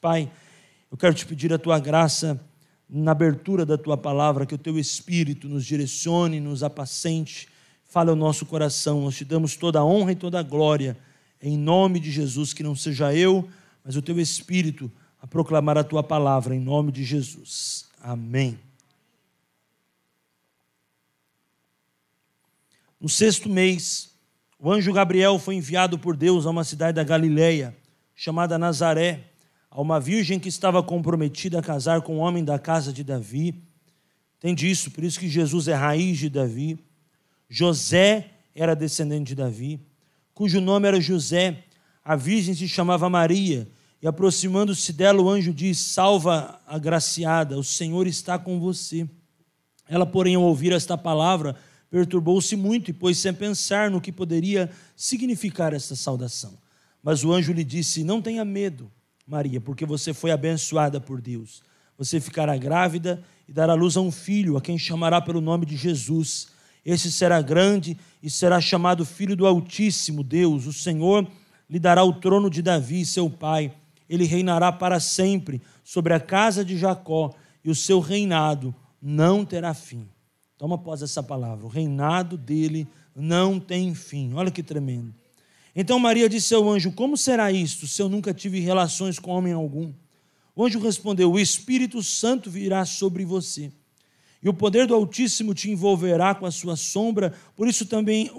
Pai, eu quero te pedir a tua graça na abertura da tua palavra, que o teu Espírito nos direcione, nos apacente, fale ao nosso coração. Nós te damos toda a honra e toda a glória, em nome de Jesus, que não seja eu, mas o teu Espírito a proclamar a tua palavra, em nome de Jesus. Amém. No 6º mês, o anjo Gabriel foi enviado por Deus a uma cidade da Galileia, chamada Nazaré, a uma virgem que estava comprometida a casar com um homem da casa de Davi. Entende isso? Por isso que Jesus é raiz de Davi. José era descendente de Davi, cujo nome era José. A virgem se chamava Maria, e aproximando-se dela, o anjo diz: salva, agraciada, o Senhor está com você. Ela, porém, ao ouvir esta palavra, perturbou-se muito e pôs-se a pensar no que poderia significar esta saudação. Mas o anjo lhe disse: não tenha medo, Maria, porque você foi abençoada por Deus. Você ficará grávida e dará luz a um filho, a quem chamará pelo nome de Jesus. Esse será grande e será chamado Filho do Altíssimo Deus. O Senhor lhe dará o trono de Davi, seu pai. Ele reinará para sempre sobre a casa de Jacó, e o seu reinado não terá fim. Toma após essa palavra: o reinado dele não tem fim. Olha que tremendo. Então Maria disse ao anjo: como será isto, se eu nunca tive relações com homem algum? O anjo respondeu: o Espírito Santo virá sobre você, e o poder do Altíssimo te envolverá com a sua sombra. Por isso também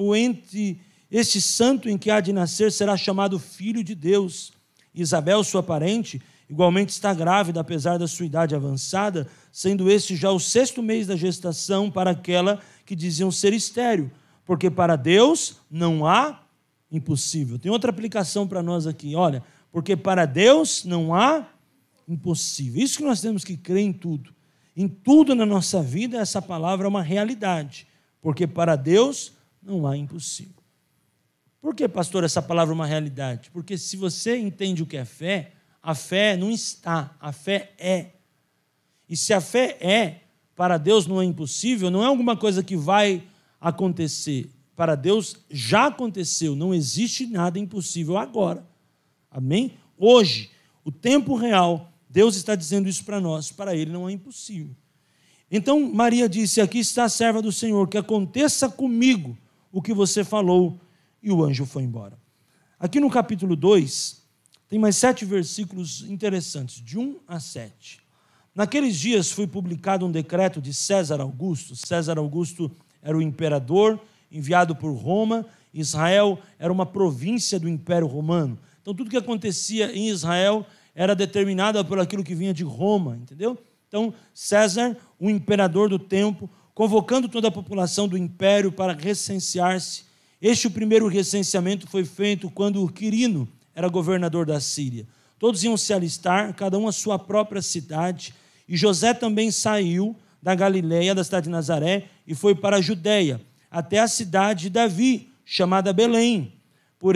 este santo em que há de nascer será chamado Filho de Deus. Isabel, sua parente, igualmente está grávida, apesar da sua idade avançada, sendo este já o 6º mês da gestação para aquela que diziam ser estéril, porque para Deus não há impossível. Tem outra aplicação para nós aqui, olha: porque para Deus não há impossível. Isso que nós temos que crer em tudo. Em tudo na nossa vida, essa palavra é uma realidade, porque para Deus não há impossível. Por que, pastor, essa palavra é uma realidade? Porque se você entende o que é fé, a fé não está, a fé é. E se a fé é, para Deus não é impossível, não é alguma coisa que vai acontecer. Para Deus já aconteceu, não existe nada impossível agora. Amém? Hoje, o tempo real, Deus está dizendo isso para nós, para Ele não é impossível. Então Maria disse: aqui está a serva do Senhor, que aconteça comigo o que você falou. E o anjo foi embora. Aqui no capítulo 2, tem mais 7 versículos interessantes, de 1 a 7. Naqueles dias foi publicado um decreto de César Augusto. César Augusto era o imperador enviado por Roma. Israel era uma província do Império Romano. Então tudo que acontecia em Israel era determinado por aquilo que vinha de Roma, entendeu? Então César, o imperador do tempo, convocando toda a população do império para recensear-se. O primeiro recenseamento foi feito quando Quirino era governador da Síria. Todos iam se alistar, cada um à sua própria cidade, e José também saiu da Galileia, da cidade de Nazaré, e foi para a Judeia, até a cidade de Davi, chamada Belém, por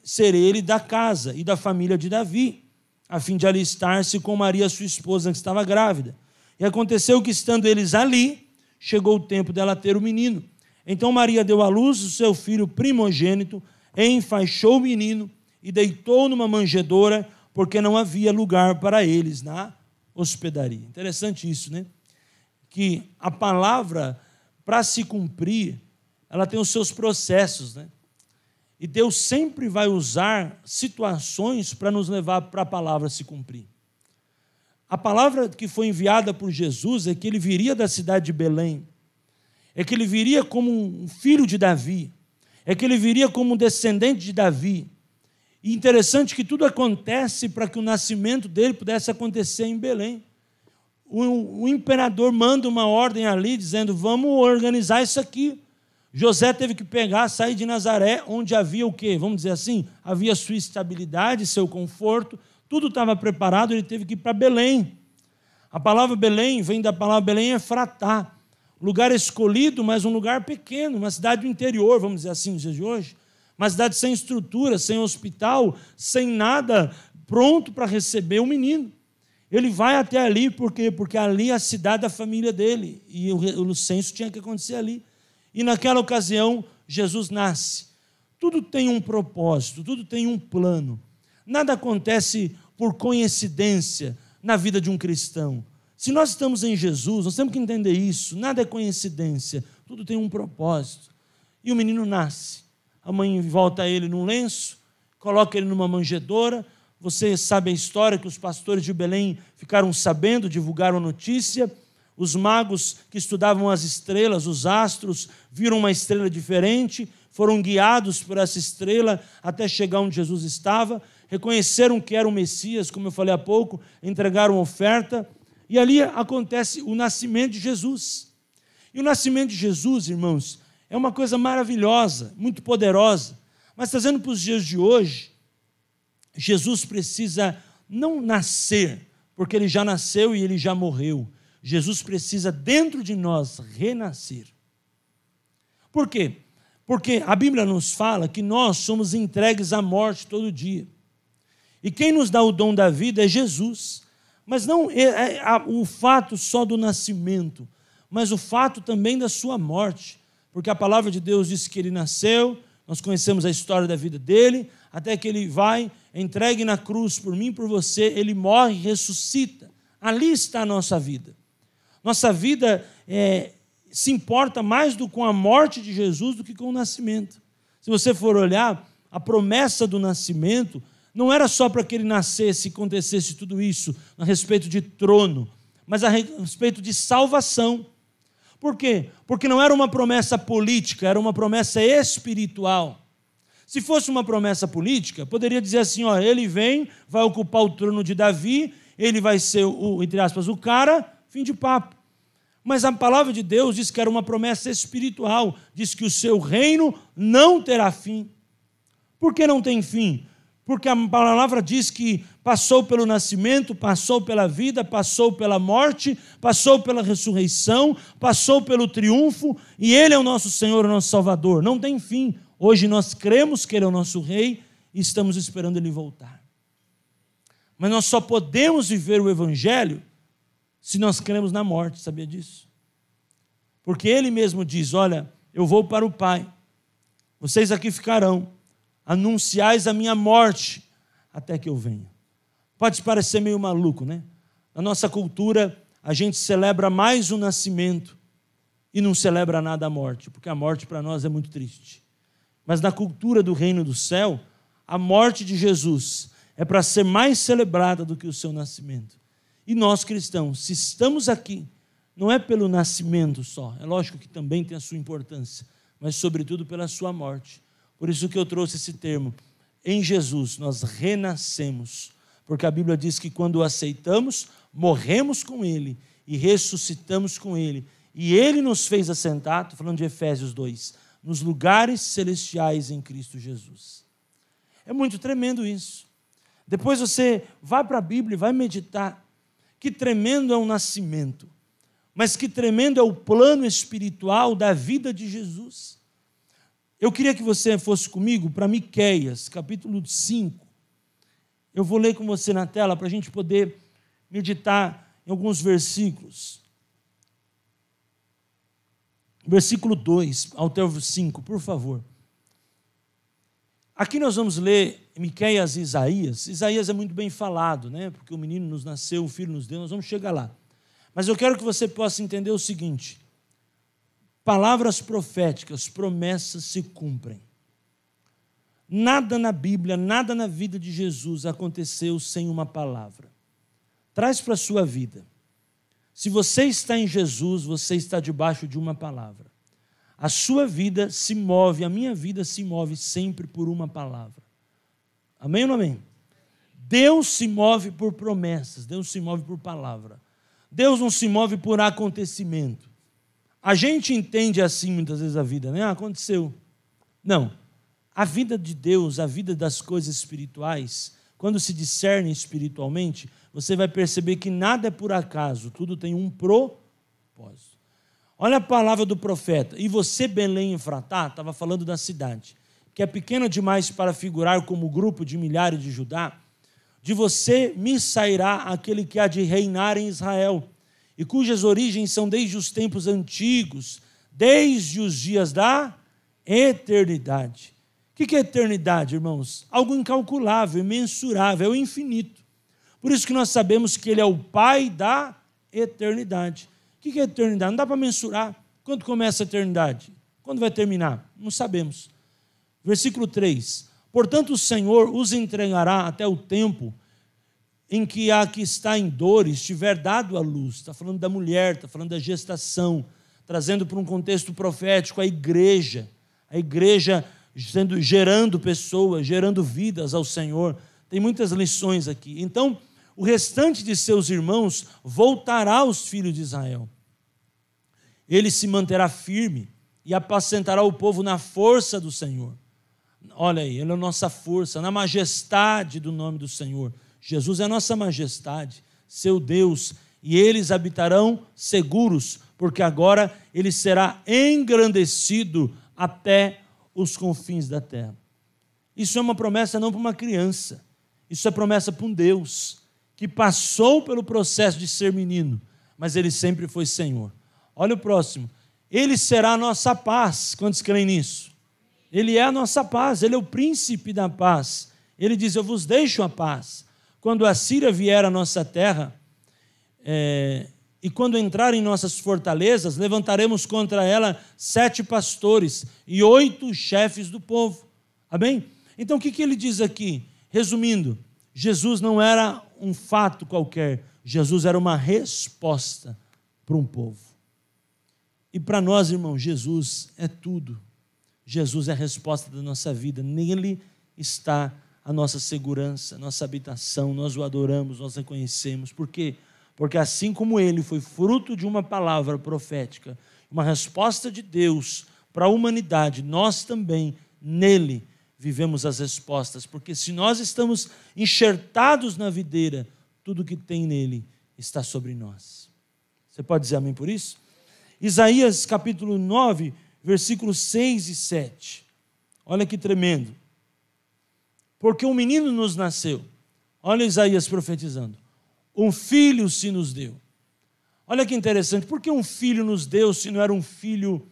ser ele da casa e da família de Davi, a fim de alistar-se com Maria, sua esposa, que estava grávida. E aconteceu que, estando eles ali, chegou o tempo dela ter o menino. Então Maria deu à luz o seu filho primogênito, enfaixou o menino e deitou numa manjedoura, porque não havia lugar para eles na hospedaria. Interessante isso, né? Que a palavra, para se cumprir, ela tem os seus processos, né? E Deus sempre vai usar situações para nos levar para a palavra se cumprir. A palavra que foi enviada por Jesus é que ele viria da cidade de Belém, é que ele viria como um filho de Davi, é que ele viria como um descendente de Davi. E interessante que tudo acontece para que o nascimento dele pudesse acontecer em Belém. O imperador manda uma ordem ali, dizendo: vamos organizar isso aqui. José teve que sair de Nazaré, onde havia o quê? Vamos dizer assim, havia sua estabilidade, seu conforto, tudo estava preparado, ele teve que ir para Belém. A palavra Belém vem da palavra Belém Efratá, lugar escolhido, mas um lugar pequeno, uma cidade do interior, vamos dizer assim, nos dias de hoje, uma cidade sem estrutura, sem hospital, sem nada pronto para receber o menino. Ele vai até ali, por quê? Porque ali é a cidade da família dele, e o censo tinha que acontecer ali. E naquela ocasião, Jesus nasce. Tudo tem um propósito, tudo tem um plano. Nada acontece por coincidência na vida de um cristão. Se nós estamos em Jesus, nós temos que entender isso. Nada é coincidência, tudo tem um propósito. E o menino nasce. A mãe volta ele num lenço, coloca ele numa manjedoura. Você sabe a história que os pastores de Belém ficaram sabendo, divulgaram a notícia. Os magos que estudavam as estrelas, os astros, viram uma estrela diferente, foram guiados por essa estrela até chegar onde Jesus estava, reconheceram que era o Messias, como eu falei há pouco, entregaram oferta, e ali acontece o nascimento de Jesus. E o nascimento de Jesus, irmãos, é uma coisa maravilhosa, muito poderosa, mas trazendo para os dias de hoje, Jesus precisa não nascer, porque ele já nasceu e ele já morreu. Jesus precisa, dentro de nós, renascer. Por quê? Porque a Bíblia nos fala que nós somos entregues à morte todo dia. E quem nos dá o dom da vida é Jesus. Mas não o fato só do nascimento, mas o fato também da sua morte. Porque a palavra de Deus diz que ele nasceu, nós conhecemos a história da vida dele, até que ele vai, entregue na cruz por mim e por você, ele morre e ressuscita. Ali está a nossa vida. Nossa vida se importa mais com a morte de Jesus do que com o nascimento. Se você for olhar, a promessa do nascimento não era só para que ele nascesse e acontecesse tudo isso a respeito de trono, mas a respeito de salvação. Por quê? Porque não era uma promessa política, era uma promessa espiritual. Se fosse uma promessa política, poderia dizer assim, ó, ele vem, vai ocupar o trono de Davi, ele vai ser, entre aspas, o cara, fim de papo. Mas a palavra de Deus diz que era uma promessa espiritual, diz que o seu reino não terá fim. Por que não tem fim? Porque a palavra diz que passou pelo nascimento, passou pela vida, passou pela morte, passou pela ressurreição, passou pelo triunfo, e ele é o nosso Senhor, o nosso Salvador. Não tem fim. Hoje nós cremos que ele é o nosso rei e estamos esperando ele voltar. Mas nós só podemos viver o evangelho se nós cremos na morte, sabia disso? Porque ele mesmo diz, olha, eu vou para o Pai, vocês aqui ficarão, anunciais a minha morte até que eu venha. Pode parecer meio maluco, né? Na nossa cultura, a gente celebra mais o nascimento e não celebra nada a morte, porque a morte para nós é muito triste. Mas na cultura do reino do céu, a morte de Jesus é para ser mais celebrada do que o seu nascimento. E nós cristãos, se estamos aqui, não é pelo nascimento só, é lógico que também tem a sua importância, mas sobretudo pela sua morte. Por isso que eu trouxe esse termo. Em Jesus nós renascemos, porque a Bíblia diz que quando o aceitamos, morremos com ele e ressuscitamos com ele. E ele nos fez assentar, estou falando de Efésios 2, nos lugares celestiais em Cristo Jesus. É muito tremendo isso. Depois você vai para a Bíblia e vai meditar. Que tremendo é o nascimento, mas que tremendo é o plano espiritual da vida de Jesus. Eu queria que você fosse comigo para Miqueias, capítulo 5. Eu vou ler com você na tela para a gente poder meditar em alguns versículos. Versículo 2 ao até o 5, por favor. Aqui nós vamos ler Miqueias e Isaías. Isaías é muito bem falado, né? Porque o menino nos nasceu, o filho nos deu, nós vamos chegar lá. Mas eu quero que você possa entender o seguinte: palavras proféticas, promessas se cumprem. Nada na Bíblia, nada na vida de Jesus aconteceu sem uma palavra. Traz para a sua vida. Se você está em Jesus, você está debaixo de uma palavra. A sua vida se move, a minha vida se move sempre por uma palavra. Amém ou não amém? Deus se move por promessas, Deus se move por palavra. Deus não se move por acontecimento. A gente entende assim muitas vezes a vida, né? Aconteceu. Não. A vida de Deus, a vida das coisas espirituais, quando se discerne espiritualmente, você vai perceber que nada é por acaso, tudo tem um propósito. Olha a palavra do profeta. E você, Belém Efratá, estava falando da cidade, que é pequena demais para figurar como grupo de milhares de Judá. De você me sairá aquele que há de reinar em Israel, e cujas origens são desde os tempos antigos, desde os dias da eternidade. O que é eternidade, irmãos? Algo incalculável, imensurável, é o infinito. Por isso que nós sabemos que Ele é o Pai da eternidade. O que é eternidade? Não dá para mensurar. Quando começa a eternidade? Quando vai terminar? Não sabemos. Versículo 3. Portanto, o Senhor os entregará até o tempo em que a que está em dores tiver dado à luz. Está falando da mulher, está falando da gestação, trazendo para um contexto profético a igreja gerando pessoas, gerando vidas ao Senhor. Tem muitas lições aqui. Então, o restante de seus irmãos voltará aos filhos de Israel. Ele se manterá firme e apacentará o povo na força do Senhor. Olha aí, Ele é a nossa força, na majestade do nome do Senhor. Jesus é a nossa majestade, seu Deus, e eles habitarão seguros, porque agora Ele será engrandecido até os confins da terra. Isso é uma promessa não para uma criança, isso é promessa para um Deus que passou pelo processo de ser menino, mas Ele sempre foi Senhor. Olha o próximo. Ele será a nossa paz. Quantos creem nisso? Ele é a nossa paz, Ele é o príncipe da paz. Ele diz, eu vos deixo a paz. Quando a Síria vier à nossa terra, e quando entrar em nossas fortalezas, levantaremos contra ela 7 pastores e 8 chefes do povo. Amém? Então o que ele diz aqui? Resumindo, Jesus não era um fato qualquer, Jesus era uma resposta para um povo. E para nós, irmãos, Jesus é tudo. Jesus é a resposta da nossa vida. Nele está a nossa segurança, a nossa habitação. Nós o adoramos, nós o reconhecemos. Por quê? Porque assim como Ele foi fruto de uma palavra profética, uma resposta de Deus para a humanidade, nós também, nele, vivemos as respostas. Porque se nós estamos enxertados na videira, tudo que tem nele está sobre nós. Você pode dizer amém por isso? Isaías capítulo 9, versículos 6 e 7. Olha que tremendo. Porque um menino nos nasceu. Olha Isaías profetizando. Um filho se nos deu. Olha que interessante. Por que um filho nos deu se não era um filho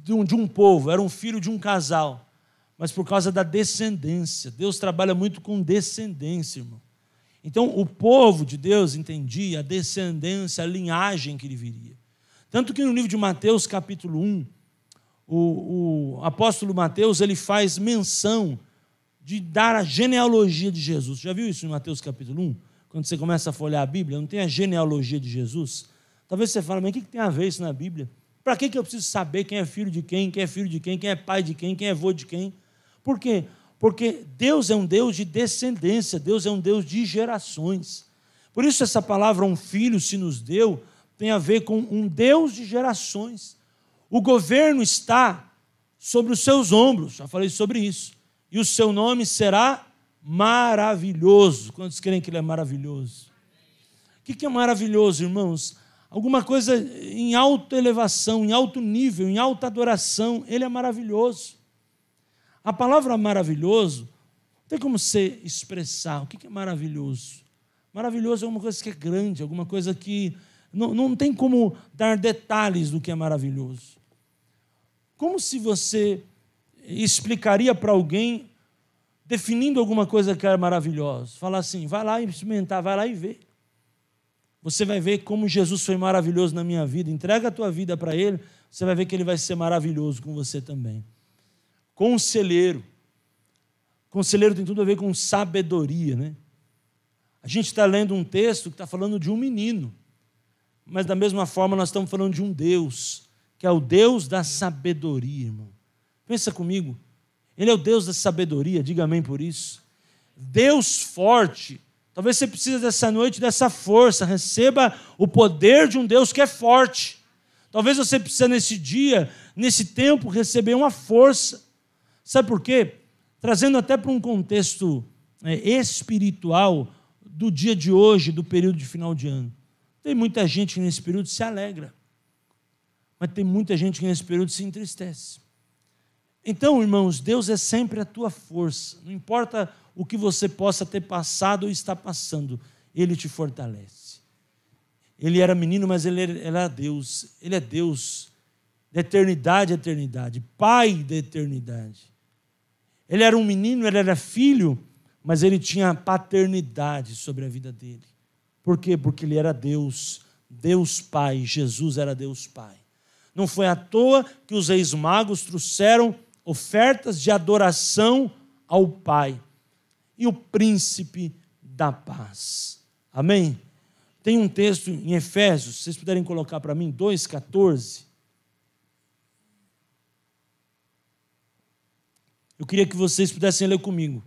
de um povo, era um filho de um casal? Mas por causa da descendência. Deus trabalha muito com descendência, irmão. Então, o povo de Deus entendia a descendência, a linhagem que ele viria. Tanto que no livro de Mateus, capítulo 1, o apóstolo Mateus, ele faz menção de dar a genealogia de Jesus. Já viu isso em Mateus, capítulo 1? Quando você começa a folhear a Bíblia, não tem a genealogia de Jesus? Talvez você fale, mas o que tem a ver isso na Bíblia? Para que eu preciso saber quem é filho de quem é filho de quem é pai de quem é avô de quem? Por quê? Porque Deus é um Deus de descendência, Deus é um Deus de gerações. Por isso essa palavra, um filho se nos deu, tem a ver com um Deus de gerações. O governo está sobre os seus ombros, já falei sobre isso. E o seu nome será maravilhoso. Quantos creem que ele é maravilhoso? O que é maravilhoso, irmãos? Alguma coisa em alta elevação, em alto nível, em alta adoração, ele é maravilhoso. A palavra maravilhoso, não tem como você expressar. O que é maravilhoso? Maravilhoso é alguma coisa que é grande, alguma coisa que não tem como dar detalhes do que é maravilhoso. Como se você explicaria para alguém, definindo alguma coisa que é maravilhosa? Falar assim, vai lá experimentar, vai lá e vê. Você vai ver como Jesus foi maravilhoso na minha vida. Entrega a tua vida para Ele, você vai ver que Ele vai ser maravilhoso com você também. Conselheiro. Conselheiro tem tudo a ver com sabedoria, né? A gente está lendo um texto que está falando de um menino, mas da mesma forma nós estamos falando de um Deus, que é o Deus da sabedoria, irmão. Pensa comigo, Ele é o Deus da sabedoria, diga amém por isso. Deus forte. Talvez você precise dessa noite, dessa força, receba o poder de um Deus que é forte. Talvez você precise nesse dia, nesse tempo, receber uma força. Sabe por quê? Trazendo até para um contexto espiritual do dia de hoje, do período de final de ano. Tem muita gente que nesse período se alegra, mas tem muita gente que nesse período se entristece. Então, irmãos, Deus é sempre a tua força. Não importa o que você possa ter passado ou está passando, Ele te fortalece. Ele era menino, mas Ele era Deus. Ele é Deus da eternidade a eternidade, Pai da eternidade. Ele era um menino, Ele era filho, mas ele tinha paternidade sobre a vida dele. Por quê? Porque ele era Deus, Deus Pai, Jesus era Deus Pai. Não foi à toa que os reis magos trouxeram ofertas de adoração ao Pai. E o príncipe da paz. Amém? Tem um texto em Efésios, se vocês puderem colocar para mim, 2,14. Eu queria que vocês pudessem ler comigo.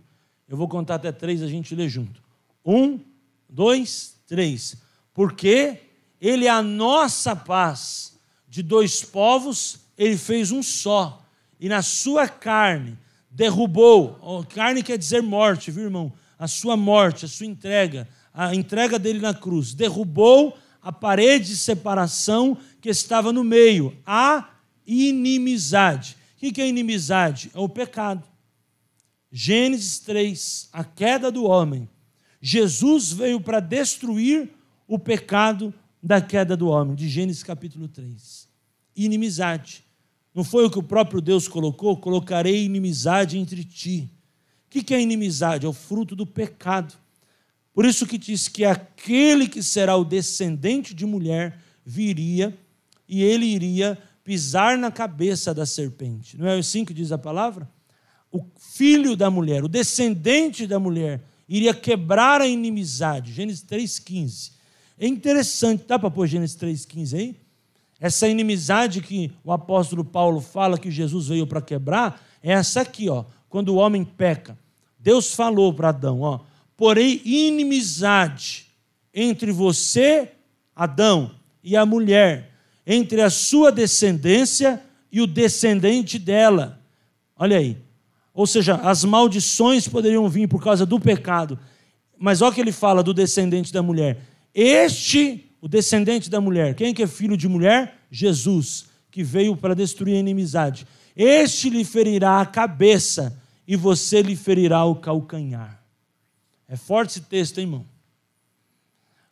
Eu vou contar até 3, a gente lê junto. 1, 2, 3. Porque ele é a nossa paz. De 2 povos, ele fez um só. E na sua carne derrubou. Carne quer dizer morte, viu, irmão? A sua morte, a sua entrega, a entrega dele na cruz. Derrubou a parede de separação que estava no meio. A inimizade. O que é inimizade? É o pecado. Gênesis 3, a queda do homem. Jesus veio para destruir o pecado da queda do homem, de Gênesis capítulo 3. Inimizade. Não foi o que o próprio Deus colocou? Colocarei inimizade entre ti. O que é inimizade? É o fruto do pecado. Por isso que diz que aquele que será o descendente de mulher viria e ele iria pisar na cabeça da serpente. Não é assim que diz a palavra? O filho da mulher, o descendente da mulher, iria quebrar a inimizade. Gênesis 3,15. É interessante, dá para pôr Gênesis 3,15 aí? Essa inimizade que o apóstolo Paulo fala que Jesus veio para quebrar, é essa aqui, ó, quando o homem peca. Deus falou para Adão, ó, porém inimizade entre você, Adão, e a mulher, entre a sua descendência e o descendente dela. Olha aí. Ou seja, as maldições poderiam vir por causa do pecado. Mas olha o que ele fala do descendente da mulher. O descendente da mulher, quem que é filho de mulher? Jesus, que veio para destruir a inimizade. Este lhe ferirá a cabeça e você lhe ferirá o calcanhar. É forte esse texto, hein, irmão?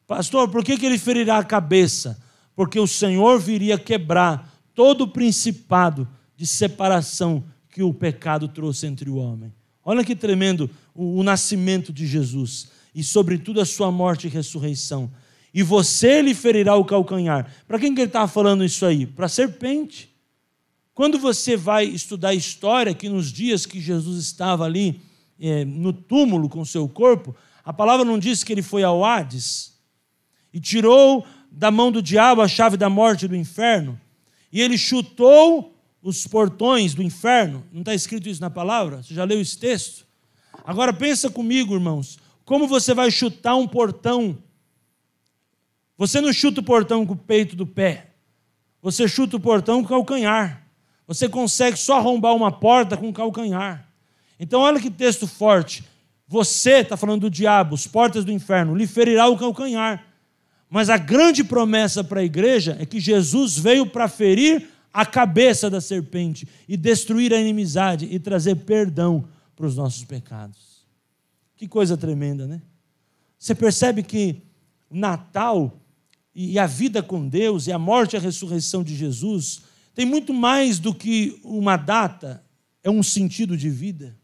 Pastor, por que ele ferirá a cabeça? Porque o Senhor viria quebrar todo o principado de separação que o pecado trouxe entre o homem. Olha que tremendo o nascimento de Jesus e, sobretudo, a sua morte e ressurreição. E você lhe ferirá o calcanhar. Para quem que ele estava falando isso aí? Para a serpente. Quando você vai estudar a história, que nos dias que Jesus estava ali no túmulo com o seu corpo, a palavra não diz que ele foi ao Hades e tirou da mão do diabo a chave da morte e do inferno, e ele chutou os portões do inferno. Não está escrito isso na palavra? Você já leu esse texto? Agora pensa comigo, irmãos, como você vai chutar um portão? Você não chuta o portão com o peito do pé, você chuta o portão com o calcanhar. Você consegue só arrombar uma porta com o calcanhar. Então olha que texto forte. Você, está falando do diabo, as portas do inferno, lhe ferirá o calcanhar. Mas a grande promessa para a igreja é que Jesus veio para ferir a cabeça da serpente e destruir a inimizade e trazer perdão para os nossos pecados. Que coisa tremenda, né? Você percebe que Natal e a vida com Deus e a morte e a ressurreição de Jesus tem muito mais do que uma data, é um sentido de vida.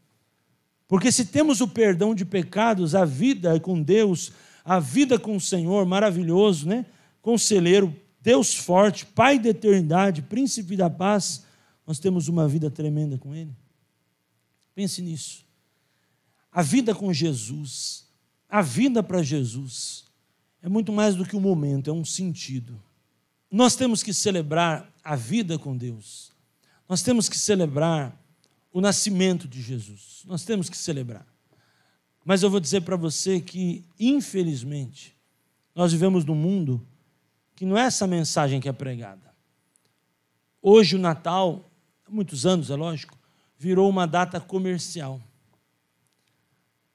Porque se temos o perdão de pecados, a vida com Deus, a vida com o Senhor, maravilhoso, né? Conselheiro, Deus forte, Pai da eternidade, Príncipe da paz, nós temos uma vida tremenda com Ele. Pense nisso. A vida com Jesus, a vida para Jesus, é muito mais do que um momento, é um sentido. Nós temos que celebrar a vida com Deus. Nós temos que celebrar o nascimento de Jesus. Nós temos que celebrar. Mas eu vou dizer para você que, infelizmente, nós vivemos num mundo que não é essa mensagem que é pregada. Hoje o Natal, há muitos anos, é lógico, virou uma data comercial.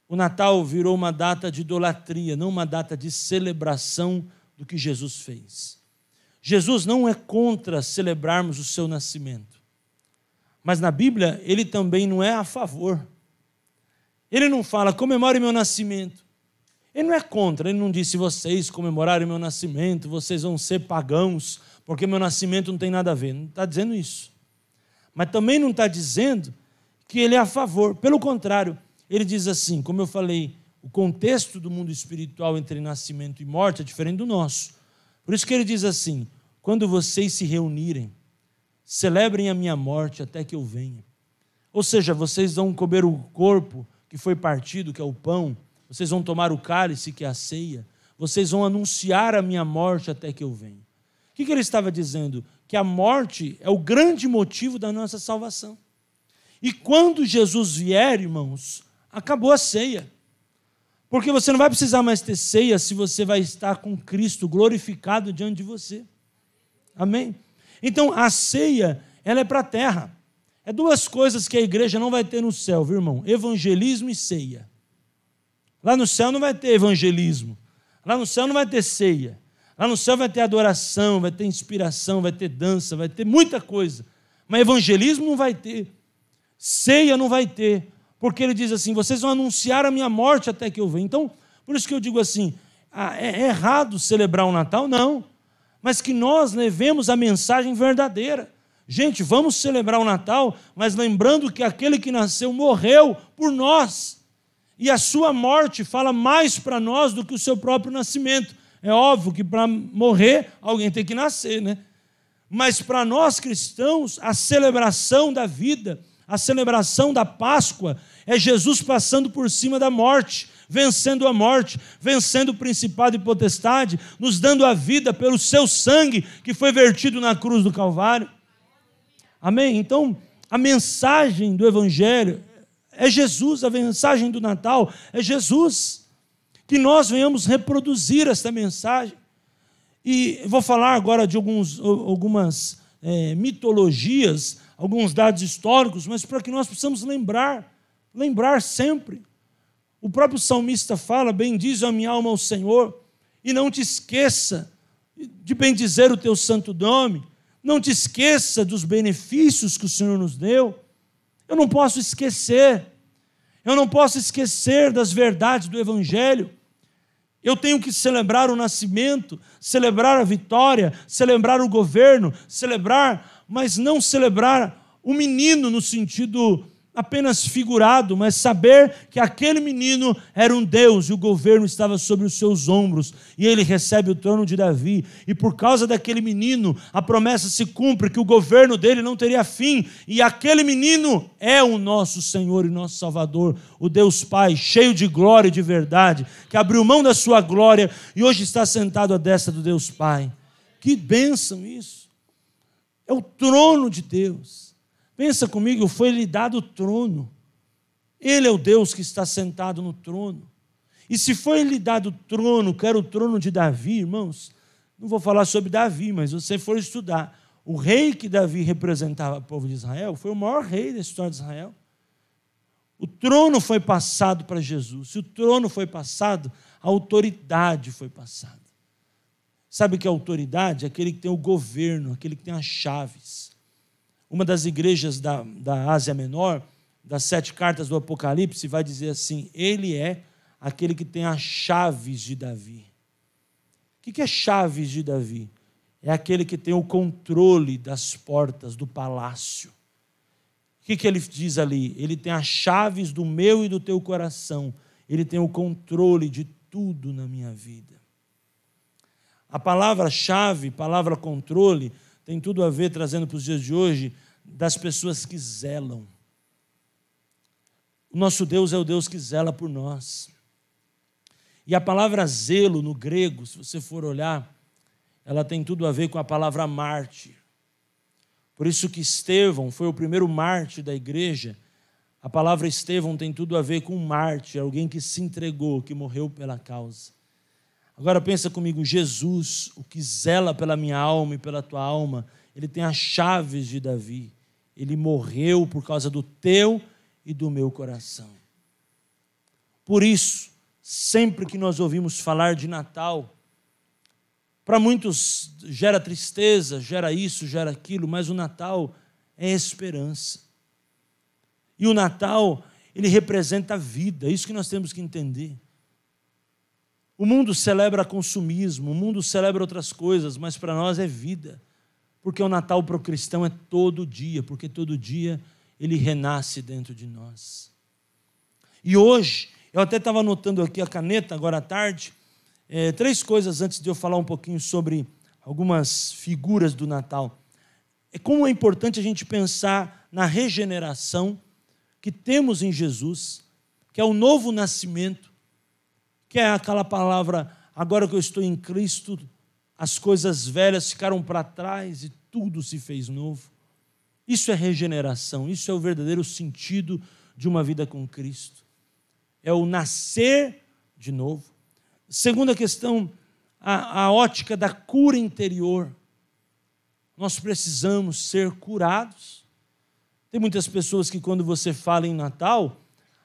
O Natal virou uma data de idolatria, não uma data de celebração do que Jesus fez. Jesus não é contra celebrarmos o seu nascimento. Mas na Bíblia, ele também não é a favor. Ele não fala, comemore meu nascimento. Ele não é contra, ele não disse, se vocês comemorarem meu nascimento, vocês vão ser pagãos, porque meu nascimento não tem nada a ver. Não está dizendo isso. Mas também não está dizendo que ele é a favor. Pelo contrário, ele diz assim, como eu falei, o contexto do mundo espiritual entre nascimento e morte é diferente do nosso. Por isso que ele diz assim, quando vocês se reunirem, celebrem a minha morte até que eu venha. Ou seja, vocês vão comer o corpo que foi partido, que é o pão, vocês vão tomar o cálice, que é a ceia, vocês vão anunciar a minha morte até que eu venha. O que ele estava dizendo? Que a morte é o grande motivo da nossa salvação. E quando Jesus vier, irmãos, acabou a ceia. Porque você não vai precisar mais ter ceia se você vai estar com Cristo glorificado diante de você. Amém? Então, a ceia, ela é para a terra. É duas coisas que a igreja não vai ter no céu, viu, irmão? Evangelismo e ceia. Lá no céu não vai ter evangelismo. Lá no céu não vai ter ceia. Lá no céu vai ter adoração, vai ter inspiração, vai ter dança, vai ter muita coisa. Mas evangelismo não vai ter. Ceia não vai ter. Porque ele diz assim, vocês vão anunciar a minha morte até que eu venha. Então, por isso que eu digo assim, é errado celebrar o Natal? Não. Mas que nós levemos a mensagem verdadeira. Gente, vamos celebrar o Natal, mas lembrando que aquele que nasceu morreu por nós. E a sua morte fala mais para nós do que o seu próprio nascimento. É óbvio que para morrer, alguém tem que nascer, né? Mas para nós cristãos, a celebração da vida, a celebração da Páscoa, é Jesus passando por cima da morte, vencendo a morte, vencendo o principado e potestade, nos dando a vida pelo seu sangue que foi vertido na cruz do Calvário. Amém? Então, a mensagem do Evangelho é Jesus, a mensagem do Natal é Jesus. Que nós venhamos reproduzir esta mensagem. E vou falar agora de algumas mitologias, alguns dados históricos, mas para que nós possamos lembrar sempre. O próprio salmista fala, bendize a minha alma ao Senhor, e não te esqueça de bendizer o teu santo nome, não te esqueça dos benefícios que o Senhor nos deu. Eu não posso esquecer das verdades do Evangelho. Eu tenho que celebrar o nascimento, celebrar a vitória, celebrar o governo, mas não celebrar o menino no sentido apenas figurado, mas saber que aquele menino era um Deus e o governo estava sobre os seus ombros e ele recebe o trono de Davi e por causa daquele menino a promessa se cumpre que o governo dele não teria fim e aquele menino é o nosso Senhor e nosso Salvador, o Deus Pai cheio de glória e de verdade, que abriu mão da sua glória e hoje está sentado à destra do Deus Pai. Que bênção isso! É o trono de Deus. Pensa comigo, foi-lhe dado o trono. Ele é o Deus que está sentado no trono. E se foi-lhe dado o trono, que era o trono de Davi, irmãos, não vou falar sobre Davi, mas se você for estudar, o rei que Davi representava o povo de Israel, foi o maior rei da história de Israel. O trono foi passado para Jesus. Se o trono foi passado, a autoridade foi passada. Sabe o que é autoridade? Aquele que tem o governo, aquele que tem as chaves. Uma das igrejas da Ásia Menor, das 7 cartas do Apocalipse, vai dizer assim, ele é aquele que tem as chaves de Davi. O que é chaves de Davi? É aquele que tem o controle das portas do palácio. O que ele diz ali? Ele tem as chaves do meu e do teu coração. Ele tem o controle de tudo na minha vida. A palavra chave, palavra controle, tem tudo a ver, trazendo para os dias de hoje, das pessoas que zelam. O nosso Deus é o Deus que zela por nós. E a palavra zelo no grego, se você for olhar, ela tem tudo a ver com a palavra mártir. Por isso que Estevão foi o primeiro mártir da igreja. A palavra Estevão tem tudo a ver com mártir, alguém que se entregou, que morreu pela causa. Agora pensa comigo, Jesus, o que zela pela minha alma e pela tua alma, ele tem as chaves de Davi. Ele morreu por causa do teu e do meu coração. Por isso, sempre que nós ouvimos falar de Natal, para muitos gera tristeza, gera isso, gera aquilo, mas o Natal é esperança. E o Natal, ele representa a vida, é isso que nós temos que entender. O mundo celebra consumismo, o mundo celebra outras coisas, mas para nós é vida. Porque o Natal para o cristão é todo dia, porque todo dia ele renasce dentro de nós. E hoje, eu até estava anotando aqui a caneta, agora à tarde, 3 coisas antes de eu falar um pouquinho sobre algumas figuras do Natal. Como é importante a gente pensar na regeneração que temos em Jesus, que é o novo nascimento, que é aquela palavra, agora que eu estou em Cristo, as coisas velhas ficaram para trás e tudo se fez novo. Isso é regeneração, isso é o verdadeiro sentido de uma vida com Cristo. É o nascer de novo. Segunda questão, a ótica da cura interior. Nós precisamos ser curados. Tem muitas pessoas que quando você fala em Natal,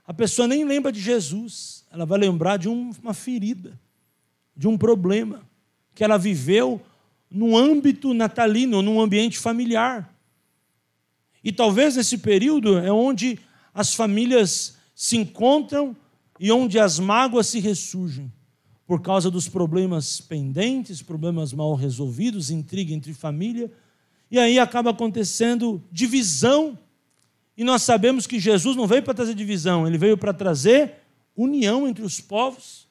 a pessoa nem lembra de Jesus, ela vai lembrar de uma ferida, de um problema que ela viveu no âmbito natalino, num ambiente familiar. E talvez nesse período é onde as famílias se encontram e onde as mágoas se ressurgem, por causa dos problemas pendentes, problemas mal resolvidos, intriga entre família, e aí acaba acontecendo divisão. E nós sabemos que Jesus não veio para trazer divisão, ele veio para trazer união entre os povos.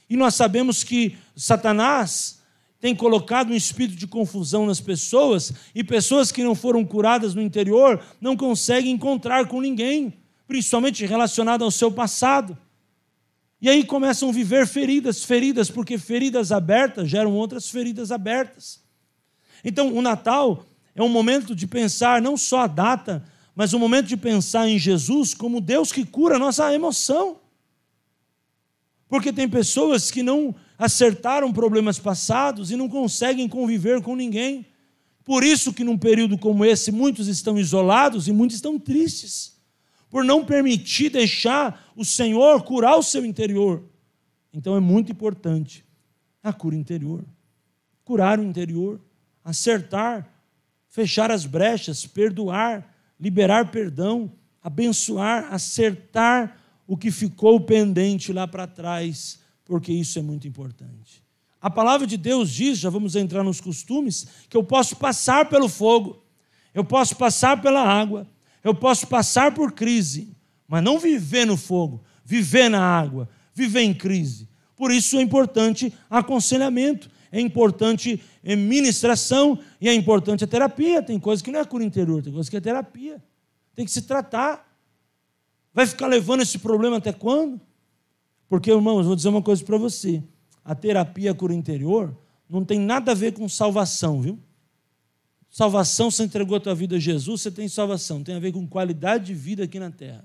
E nós sabemos que Satanás tem colocado um espírito de confusão nas pessoas, e pessoas que não foram curadas no interior não conseguem encontrar com ninguém, principalmente relacionado ao seu passado. E aí começam a viver feridas, porque feridas abertas geram outras feridas abertas. Então, o Natal é um momento de pensar não só a data, mas um momento de pensar em Jesus como Deus que cura a nossa emoção. Porque tem pessoas que não acertaram problemas passados e não conseguem conviver com ninguém. Por isso que num período como esse, muitos estão isolados e muitos estão tristes, por não permitir deixar o Senhor curar o seu interior. Então é muito importante a cura interior, curar o interior, acertar, fechar as brechas, perdoar, liberar perdão, abençoar, acertar o que ficou pendente lá para trás, porque isso é muito importante. A palavra de Deus diz, já vamos entrar nos costumes, que eu posso passar pelo fogo, eu posso passar pela água, eu posso passar por crise, mas não viver no fogo, viver na água, viver em crise. Por isso é importante aconselhamento, é importante ministração e é importante a terapia. Tem coisa que não é cura interior, tem coisa que é terapia. Tem que se tratar. Vai ficar levando esse problema até quando? Porque, irmãos, vou dizer uma coisa para você. A terapia, a cura interior, não tem nada a ver com salvação, viu? Salvação, você entregou a tua vida a Jesus, você tem salvação. Tem a ver com qualidade de vida aqui na terra.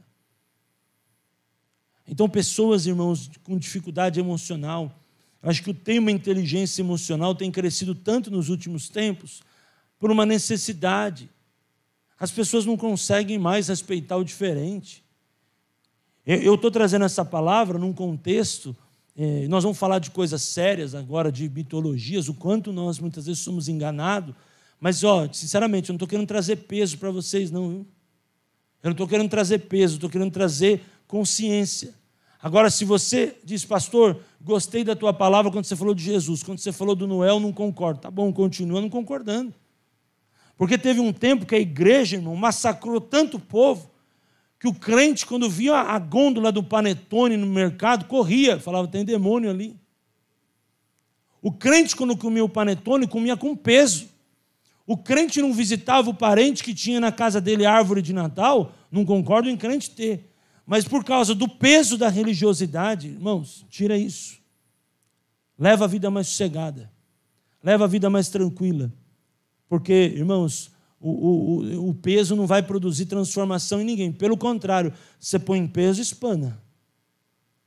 Então, pessoas, irmãos, com dificuldade emocional, acho que o tema inteligência emocional tem crescido tanto nos últimos tempos por uma necessidade. As pessoas não conseguem mais respeitar o diferente. Eu estou trazendo essa palavra num contexto, nós vamos falar de coisas sérias agora, de mitologias, o quanto nós muitas vezes somos enganados, mas, sinceramente, eu não estou querendo trazer peso para vocês, não. Viu? Eu não estou querendo trazer peso, estou querendo trazer consciência. Agora, se você diz, pastor, gostei da tua palavra quando você falou de Jesus, quando você falou do Noel, não concordo. Tá bom, continua não concordando. Porque teve um tempo que a igreja, irmão, massacrou tanto povo, que o crente, quando via a gôndola do panetone no mercado, corria, falava, tem demônio ali. O crente, quando comia o panetone, comia com peso. O crente não visitava o parente que tinha na casa dele árvore de Natal, não concordo em crente ter. Mas por causa do peso da religiosidade, irmãos, tira isso. Leva a vida mais sossegada. Leva a vida mais tranquila. Porque, irmãos, o peso não vai produzir transformação em ninguém. Pelo contrário, você põe em peso, espana.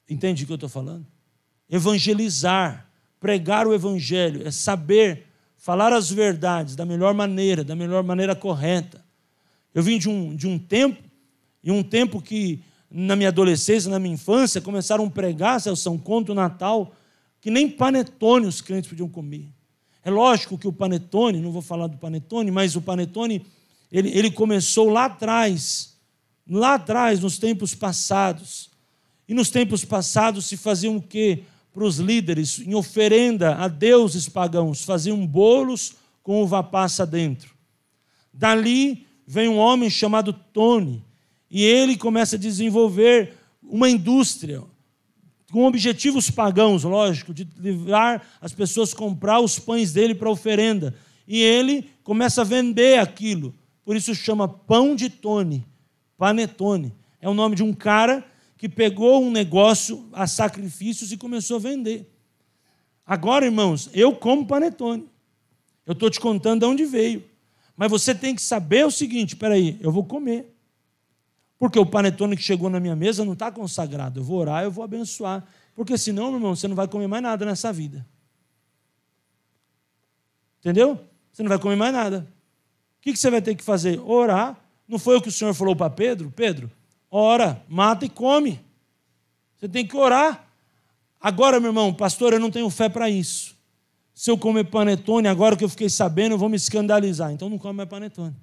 Entende o que eu estou falando? Evangelizar, pregar o evangelho, é saber falar as verdades da melhor maneira correta. Eu vim de um tempo, e um tempo que, na minha adolescência, na minha infância, começaram a pregar, Celso, contra o Natal, que nem panetone os crentes podiam comer. É lógico que o panetone, não vou falar do panetone, mas o panetone, ele começou lá atrás, nos tempos passados. E nos tempos passados se faziam o quê? Para os líderes, em oferenda a deuses pagãos, faziam bolos com uva passa dentro. Dali vem um homem chamado Tony, e ele começa a desenvolver uma indústria com objetivos pagãos, lógico, de levar as pessoas a comprar os pães dele para oferenda. E ele começa a vender aquilo. Por isso chama pão de Tone, panetone. É o nome de um cara que pegou um negócio a sacrifícios e começou a vender. Agora, irmãos, eu como panetone. Eu estou te contando de onde veio. Mas você tem que saber o seguinte, espera aí, eu vou comer. Porque o panetone que chegou na minha mesa não está consagrado. Eu vou orar, eu vou abençoar. Porque senão, meu irmão, você não vai comer mais nada nessa vida. Entendeu? Você não vai comer mais nada. O que você vai ter que fazer? Orar. Não foi o que o Senhor falou para Pedro? Pedro, ora, mata e come. Você tem que orar. Agora, meu irmão, pastor, eu não tenho fé para isso. Se eu comer panetone, agora que eu fiquei sabendo, eu vou me escandalizar. Então não come mais panetone.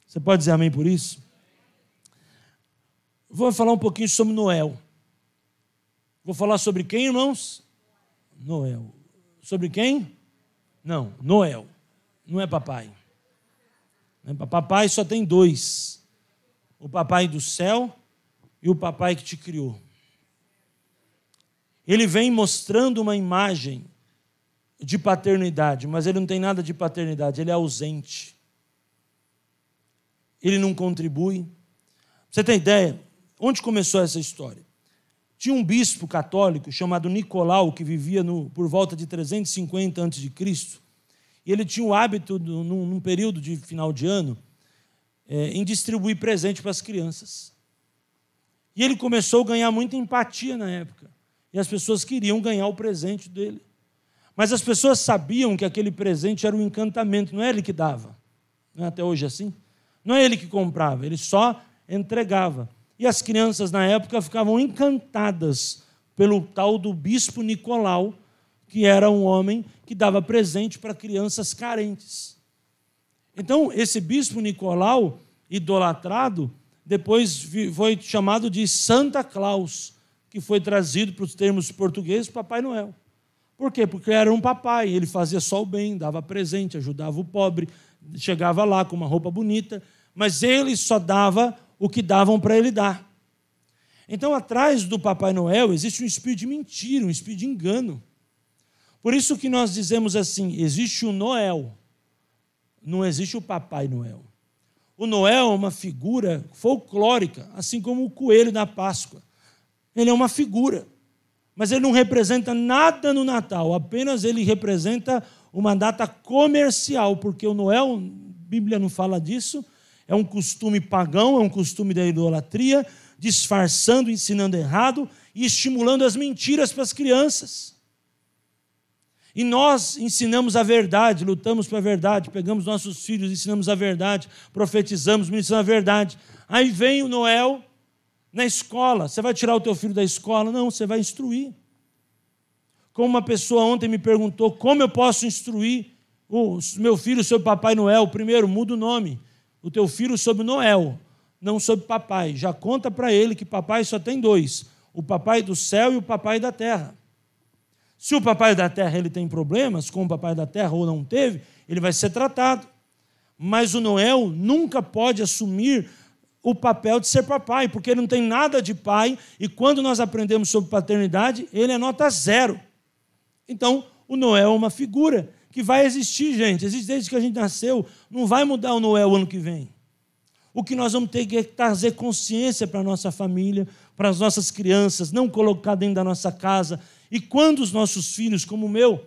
Você pode dizer amém por isso? Vou falar um pouquinho sobre Noel. Vou falar sobre quem, irmãos? Noel. Sobre quem? Não, Noel. Não é papai. Papai só tem dois. O papai do céu e o papai que te criou. Ele vem mostrando uma imagem de paternidade, mas ele não tem nada de paternidade, ele é ausente. Ele não contribui. Você tem ideia? Onde começou essa história? Tinha um bispo católico chamado Nicolau, que vivia por volta de 350 a.C., e ele tinha o hábito, num período de final de ano, em distribuir presente para as crianças. E ele começou a ganhar muita empatia na época, e as pessoas queriam ganhar o presente dele. Mas as pessoas sabiam que aquele presente era um encantamento, não é ele que dava. Não é até hoje assim? Não é ele que comprava, ele só entregava. E as crianças, na época, ficavam encantadas pelo tal do bispo Nicolau, que era um homem que dava presente para crianças carentes. Então, esse bispo Nicolau, idolatrado, depois foi chamado de Santa Claus, que foi trazido para os termos portugueses, Papai Noel. Por quê? Porque era um papai, ele fazia só o bem, dava presente, ajudava o pobre, chegava lá com uma roupa bonita, mas ele só dava o que davam para ele dar. Então, atrás do Papai Noel existe um espírito de mentira, um espírito de engano. Por isso que nós dizemos assim, existe o Noel, não existe o Papai Noel. O Noel é uma figura folclórica, assim como o coelho da Páscoa. Ele é uma figura, mas ele não representa nada no Natal, apenas ele representa uma data comercial, porque o Noel, a Bíblia não fala disso, é um costume pagão, é um costume da idolatria, disfarçando, ensinando errado e estimulando as mentiras para as crianças. E nós ensinamos a verdade, lutamos para a verdade, pegamos nossos filhos, ensinamos a verdade, profetizamos, ministramos a verdade. Aí vem o Noel na escola. Você vai tirar o teu filho da escola? Não, você vai instruir. Como uma pessoa ontem me perguntou, como eu posso instruir o meu filho sobre Papai Noel? Primeiro, muda o nome. O teu filho sobre Noel, não sobre papai. Já conta para ele que papai só tem dois, o papai do céu e o papai da terra. Se o papai da terra ele tem problemas com o papai da terra ou não teve, ele vai ser tratado. Mas o Noel nunca pode assumir o papel de ser papai, porque ele não tem nada de pai, e quando nós aprendemos sobre paternidade, ele é nota 0. Então, o Noel é uma figura que vai existir, gente. Existe desde que a gente nasceu. Não vai mudar o Noel ano que vem. O que nós vamos ter que trazer consciência para a nossa família, para as nossas crianças, não colocar dentro da nossa casa. E quando os nossos filhos, como o meu,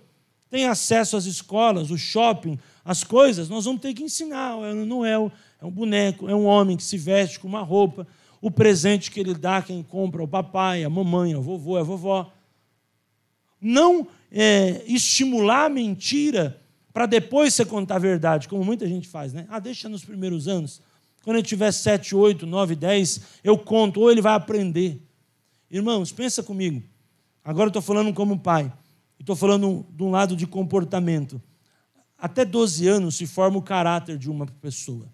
têm acesso às escolas, o shopping, as coisas, nós vamos ter que ensinar. O Noel é um boneco, é um homem que se veste com uma roupa, o presente que ele dá, quem compra, o papai, a mamãe, o vovô, a vovó. Não estimular a mentira para depois você contar a verdade, como muita gente faz, né? Deixa nos primeiros anos. Quando ele tiver 7, 8, 9, 10, eu conto, ou ele vai aprender. Irmãos, pensa comigo. Agora eu estou falando como pai. Estou falando de um lado de comportamento. Até 12 anos se forma o caráter de uma pessoa.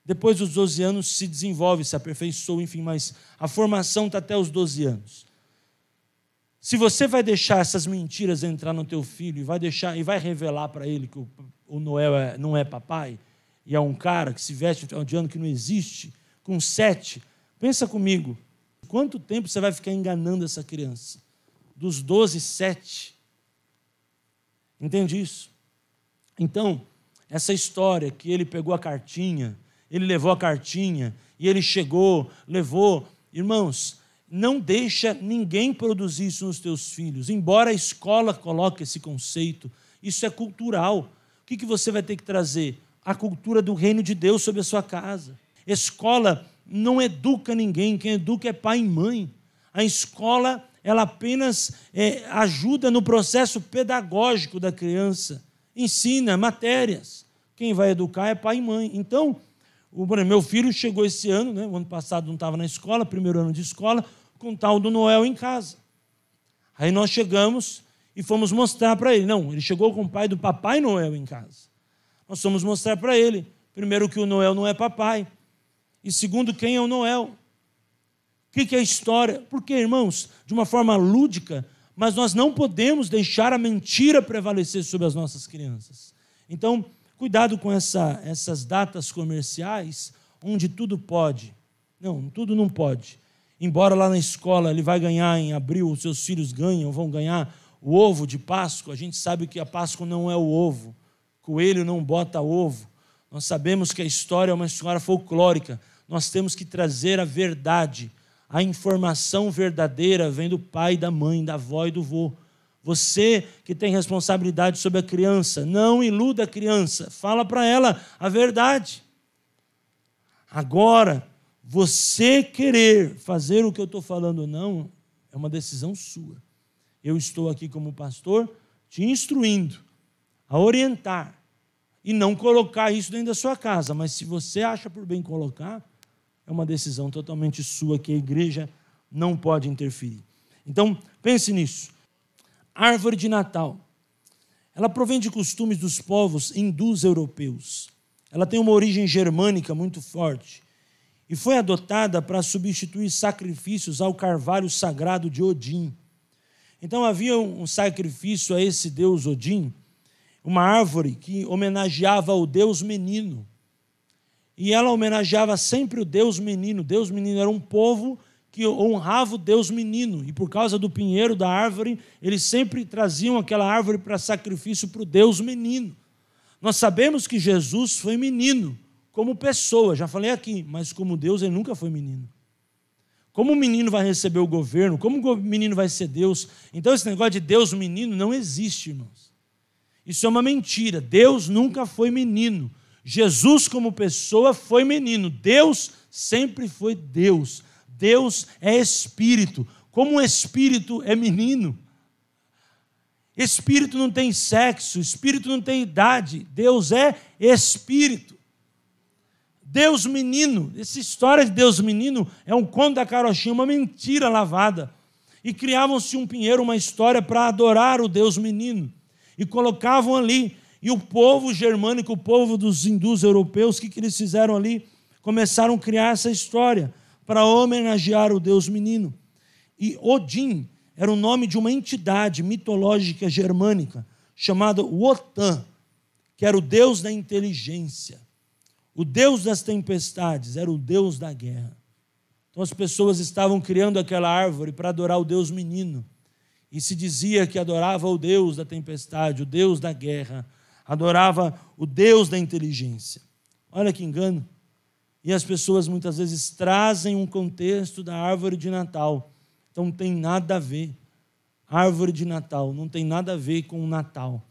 Depois dos 12 anos se desenvolve, se aperfeiçoa, enfim, mas a formação está até os 12 anos. Se você vai deixar essas mentiras entrar no teu filho e vai revelar para ele que o Noel não é papai, e é um cara que se veste de ano que não existe, com 7, pensa comigo, Quanto tempo você vai ficar enganando essa criança? Dos 12, 7. Entende isso? Então, essa história que ele pegou a cartinha, ele levou a cartinha, e ele chegou, levou. Irmãos, não deixa ninguém produzir isso nos teus filhos. Embora a escola coloque esse conceito, isso é cultural. O que você vai ter que trazer? A cultura do reino de Deus sobre a sua casa. Escola não educa ninguém, quem educa é pai e mãe. A escola, ela apenas ajuda no processo pedagógico da criança, ensina matérias. Quem vai educar é pai e mãe. Então, meu filho chegou esse ano, né? O ano passado não estava na escola, primeiro ano de escola, com o tal do Noel em casa. Aí nós chegamos e fomos mostrar para ele. Não, ele chegou com o pai do Papai Noel em casa. Nós fomos mostrar para ele, primeiro, que o Noel não é papai, e segundo, quem é o Noel. O que é a história? Porque, irmãos, de uma forma lúdica, mas nós não podemos deixar a mentira prevalecer sobre as nossas crianças. Então, cuidado com essas datas comerciais, onde tudo pode. Não, tudo não pode. Embora lá na escola ele vai ganhar em abril, os seus filhos vão ganhar o ovo de Páscoa, a gente sabe que a Páscoa não é o ovo. Coelho não bota ovo. Nós sabemos que a história é uma história folclórica. Nós temos que trazer a verdade. A informação verdadeira vem do pai, da mãe, da avó e do vô. Você que tem responsabilidade sobre a criança, não iluda a criança, fala para ela a verdade. Agora, você querer fazer o que eu estou falando ou não, é uma decisão sua. Eu estou aqui como pastor te instruindo, a orientar, e não colocar isso dentro da sua casa, mas se você acha por bem colocar, é uma decisão totalmente sua que a igreja não pode interferir. Então, pense nisso. Árvore de Natal. Ela provém de costumes dos povos hindus europeus. Ela tem uma origem germânica muito forte e foi adotada para substituir sacrifícios ao carvalho sagrado de Odin. Então, havia um sacrifício a esse deus Odin, uma árvore que homenageava o Deus menino. E ela homenageava sempre o Deus menino. Deus menino era um povo que honrava o Deus menino. E por causa do pinheiro da árvore, eles sempre traziam aquela árvore para sacrifício para o Deus menino. Nós sabemos que Jesus foi menino, como pessoa, já falei aqui, mas como Deus ele nunca foi menino. Como o menino vai receber o governo? Como o menino vai ser Deus? Então esse negócio de Deus menino não existe, irmãos. Isso é uma mentira. Deus nunca foi menino. Jesus como pessoa foi menino. Deus sempre foi Deus. Deus é espírito. Como um espírito é menino. Espírito não tem sexo, espírito não tem idade. Deus é espírito. Deus menino, essa história de Deus menino é um conto da carochinha, uma mentira lavada. E criavam-se um pinheiro, uma história para adorar o Deus menino. E colocavam ali. E o povo germânico, o povo dos hindus europeus, o que eles fizeram ali? Começaram a criar essa história para homenagear o Deus menino. E Odin era o nome de uma entidade mitológica germânica chamada Wotan, que era o deus da inteligência. O deus das tempestades, era o deus da guerra. Então as pessoas estavam criando aquela árvore para adorar o Deus menino. E se dizia que adorava o Deus da tempestade, o Deus da guerra, adorava o Deus da inteligência. Olha que engano. E as pessoas muitas vezes trazem um contexto da árvore de Natal. Então não tem nada a ver. Árvore de Natal não tem nada a ver com o Natal.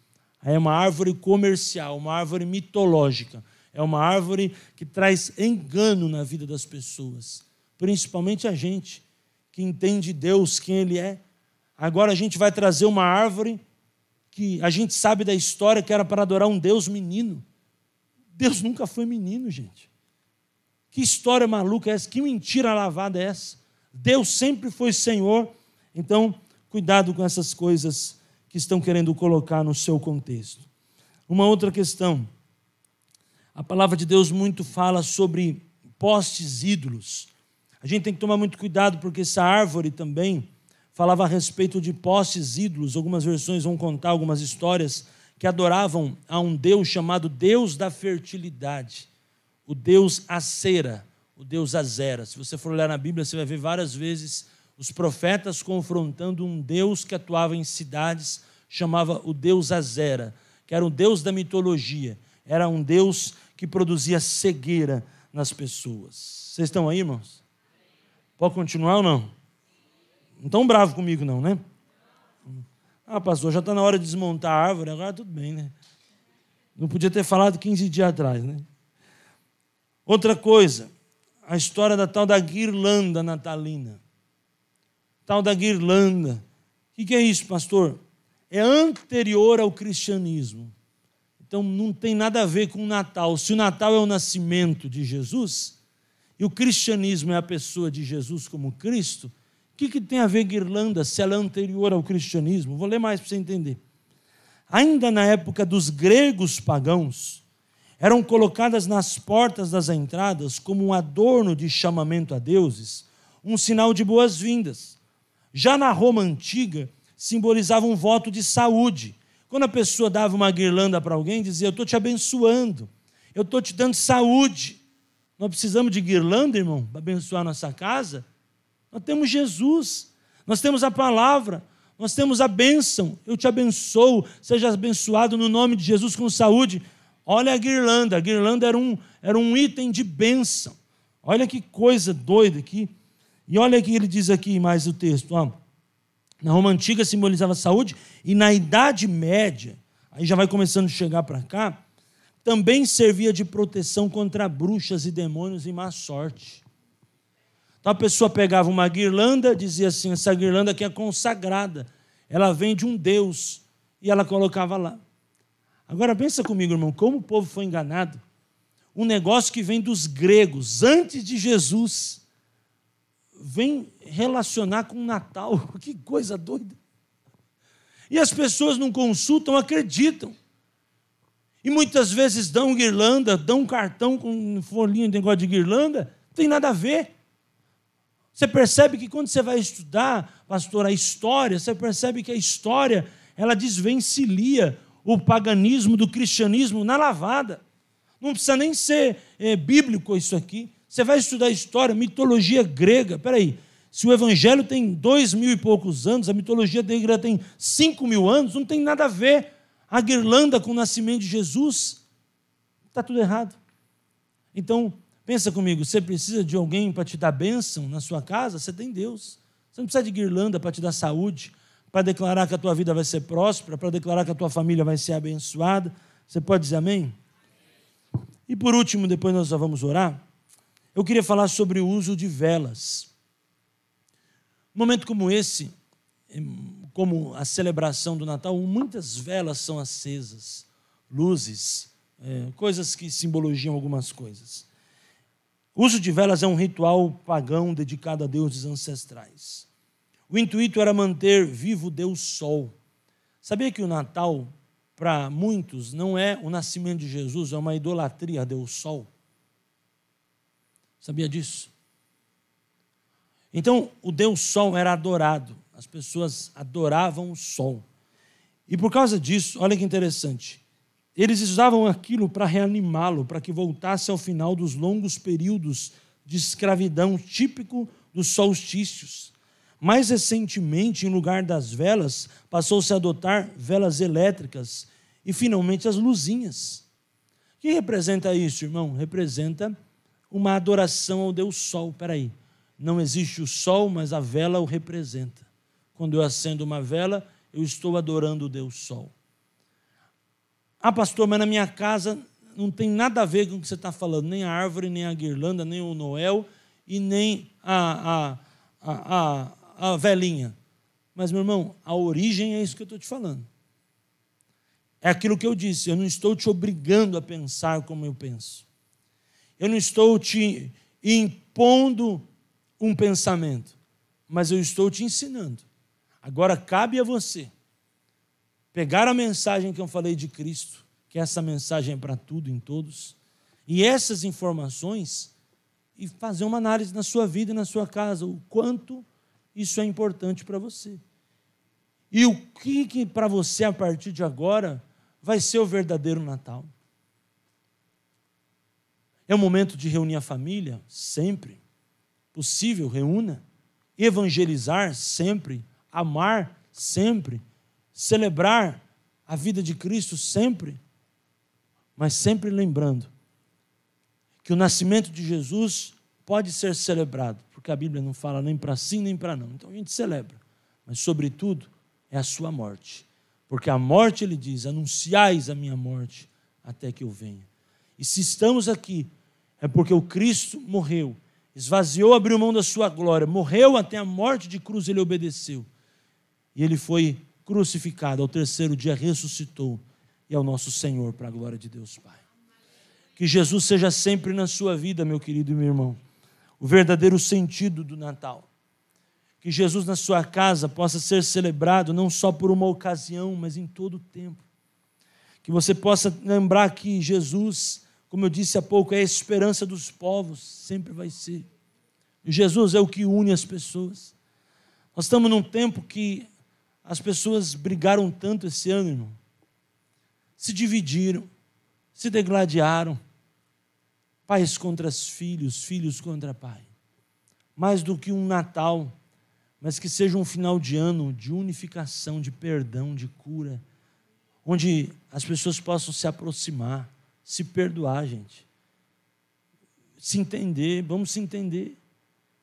É uma árvore comercial, uma árvore mitológica. É uma árvore que traz engano na vida das pessoas. Principalmente a gente que entende Deus, quem Ele é. Agora a gente vai trazer uma árvore que a gente sabe da história que era para adorar um Deus menino. Deus nunca foi menino, gente. Que história maluca é essa? Que mentira lavada é essa? Deus sempre foi Senhor. Então, cuidado com essas coisas que estão querendo colocar no seu contexto. Uma outra questão. A palavra de Deus muito fala sobre postes ídolos. A gente tem que tomar muito cuidado, porque essa árvore também falava a respeito de postes ídolos. Algumas versões vão contar algumas histórias que adoravam a um Deus chamado Deus da fertilidade, o Deus Acera, o deus Azera. Se você for olhar na Bíblia, você vai ver várias vezes os profetas confrontando um deus que atuava em cidades, chamava o deus Azera, que era um deus da mitologia, era um deus que produzia cegueira nas pessoas. Vocês estão aí, irmãos? Pode continuar ou não? Não estão bravos comigo não, né? Ah, pastor, já está na hora de desmontar a árvore, agora tudo bem, né? Não podia ter falado 15 dias atrás, né? Outra coisa, a história da tal da guirlanda natalina. Tal da guirlanda. O que é isso, pastor? É anterior ao cristianismo. Então, não tem nada a ver com o Natal. Se o Natal é o nascimento de Jesus, e o cristianismo é a pessoa de Jesus como Cristo, o que tem a ver guirlanda se ela é anterior ao cristianismo? Vou ler mais para você entender. Ainda na época dos gregos pagãos, eram colocadas nas portas das entradas como um adorno de chamamento a deuses, um sinal de boas-vindas. Já na Roma antiga, simbolizava um voto de saúde. Quando a pessoa dava uma guirlanda para alguém, dizia: eu estou te abençoando, eu estou te dando saúde. Nós precisamos de guirlanda, irmão, para abençoar nossa casa? Nós temos Jesus, nós temos a palavra, nós temos a bênção. Eu te abençoo, seja abençoado no nome de Jesus com saúde. Olha a guirlanda era um item de bênção. Olha que coisa doida aqui. E olha o que ele diz aqui mais o texto. Ó. Na Roma Antiga simbolizava saúde, e na Idade Média, aí já vai começando a chegar para cá, também servia de proteção contra bruxas e demônios e má sorte. Então a pessoa pegava uma guirlanda, dizia assim: essa guirlanda aqui é consagrada, ela vem de um Deus, e ela colocava lá. Agora pensa comigo, irmão, como o povo foi enganado. Um negócio que vem dos gregos, antes de Jesus, vem relacionar com o Natal. Que coisa doida. E as pessoas não consultam, acreditam. E muitas vezes dão guirlanda, dão um cartão com folhinha de negócio de guirlanda, não tem nada a ver. Você percebe que quando você vai estudar, pastor, a história, você percebe que a história, ela desvencilha o paganismo do cristianismo na lavada. Não precisa nem ser bíblico isso aqui. Você vai estudar história, mitologia grega. Espera aí, se o evangelho tem 2000 e poucos anos, a mitologia grega tem 5000 anos, não tem nada a ver a guirlanda com o nascimento de Jesus. Está tudo errado. Então, pensa comigo, você precisa de alguém para te dar bênção na sua casa? Você tem Deus. Você não precisa de guirlanda para te dar saúde, para declarar que a tua vida vai ser próspera, para declarar que a tua família vai ser abençoada. Você pode dizer amém? E por último, depois nós já vamos orar, eu queria falar sobre o uso de velas. Um momento como esse, como a celebração do Natal, muitas velas são acesas, luzes, coisas que simboliam algumas coisas. O uso de velas é um ritual pagão dedicado a deuses ancestrais. O intuito era manter vivo o Deus Sol. Sabia que o Natal, para muitos, não é o nascimento de Jesus, é uma idolatria a Deus Sol? Sabia disso? Então, o Deus Sol era adorado. As pessoas adoravam o Sol. E por causa disso, olha que interessante, eles usavam aquilo para reanimá-lo, para que voltasse ao final dos longos períodos de escravidão típico dos solstícios. Mais recentemente, em lugar das velas, passou-se a adotar velas elétricas e, finalmente, as luzinhas. O que representa isso, irmão? Representa uma adoração ao Deus Sol. Espera aí, não existe o Sol, mas a vela o representa. Quando eu acendo uma vela, eu estou adorando o Deus Sol. Ah, pastor, mas na minha casa não tem nada a ver com o que você está falando, nem a árvore, nem a guirlanda, nem o Noel e nem a velinha. Mas, meu irmão, a origem é isso que eu estou te falando. É aquilo que eu disse, eu não estou te obrigando a pensar como eu penso. Eu não estou te impondo um pensamento, mas eu estou te ensinando. Agora cabe a você pegar a mensagem que eu falei de Cristo, que essa mensagem é para tudo, em todos, e essas informações, e fazer uma análise na sua vida e na sua casa, o quanto isso é importante para você. E o que para você, a partir de agora, vai ser o verdadeiro Natal. É o momento de reunir a família? Sempre. Possível, reúna. Evangelizar? Sempre. Amar? Sempre. Celebrar a vida de Cristo? Sempre. Mas sempre lembrando que o nascimento de Jesus pode ser celebrado, porque a Bíblia não fala nem para sim nem para não. Então a gente celebra. Mas, sobretudo, é a sua morte. Porque a morte, ele diz, anunciais a minha morte até que eu venha. E se estamos aqui, é porque o Cristo morreu, esvaziou, abriu mão da sua glória, morreu até a morte de cruz, ele obedeceu. E ele foi crucificado, ao terceiro dia ressuscitou, e é o nosso Senhor, para a glória de Deus Pai. Que Jesus seja sempre na sua vida, meu querido e meu irmão, o verdadeiro sentido do Natal. Que Jesus na sua casa possa ser celebrado não só por uma ocasião, mas em todo o tempo. Que você possa lembrar que Jesus, como eu disse há pouco, é a esperança dos povos, sempre vai ser. E Jesus é o que une as pessoas. Nós estamos num tempo que as pessoas brigaram tanto esse ano, irmão. Se dividiram, se degladiaram. Pais contra filhos, filhos contra pai. Mais do que um Natal, mas que seja um final de ano de unificação, de perdão, de cura, onde as pessoas possam se aproximar, se perdoar, gente. Se entender, vamos se entender.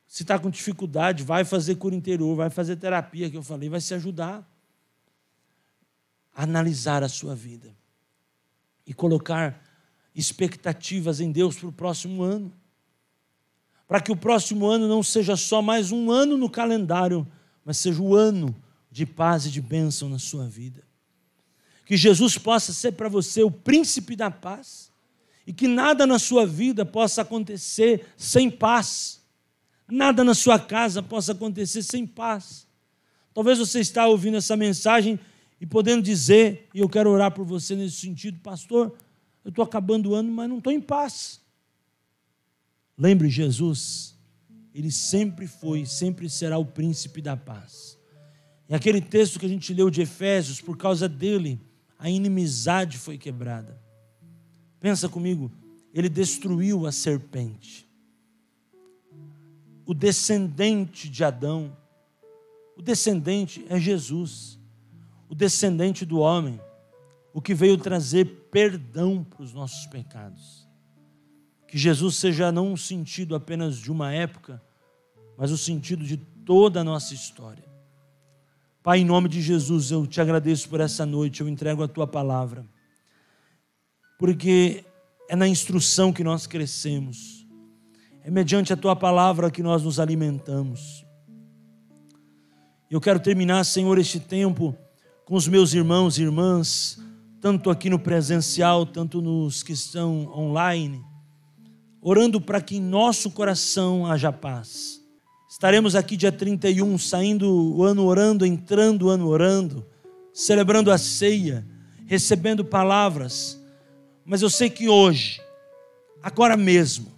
Se está com dificuldade, vai fazer cura interior, vai fazer terapia, que eu falei, vai se ajudar a analisar a sua vida e colocar expectativas em Deus para o próximo ano. Para que o próximo ano não seja só mais um ano no calendário, mas seja o ano de paz e de bênção na sua vida. Que Jesus possa ser para você o príncipe da paz e que nada na sua vida possa acontecer sem paz. Nada na sua casa possa acontecer sem paz. Talvez você está ouvindo essa mensagem e podendo dizer, e eu quero orar por você nesse sentido, pastor, eu estou acabando o ano, mas não estou em paz. Lembre, Jesus, ele sempre foi, sempre será o príncipe da paz. E aquele texto que a gente leu de Efésios, por causa dele, a inimizade foi quebrada. Pensa comigo, ele destruiu a serpente. O descendente de Adão, o descendente é Jesus, o descendente do homem, o que veio trazer perdão para os nossos pecados. Que Jesus seja não um sentido apenas de uma época, mas o sentido de toda a nossa história. Pai, em nome de Jesus, eu te agradeço por essa noite, eu entrego a tua palavra, porque é na instrução que nós crescemos, é mediante a tua palavra que nós nos alimentamos. Eu quero terminar, Senhor, este tempo com os meus irmãos e irmãs, tanto aqui no presencial, tanto nos que estão online, orando para que em nosso coração haja paz. Estaremos aqui dia 31, saindo o ano orando, entrando o ano orando, celebrando a ceia, recebendo palavras. Mas eu sei que hoje, agora mesmo,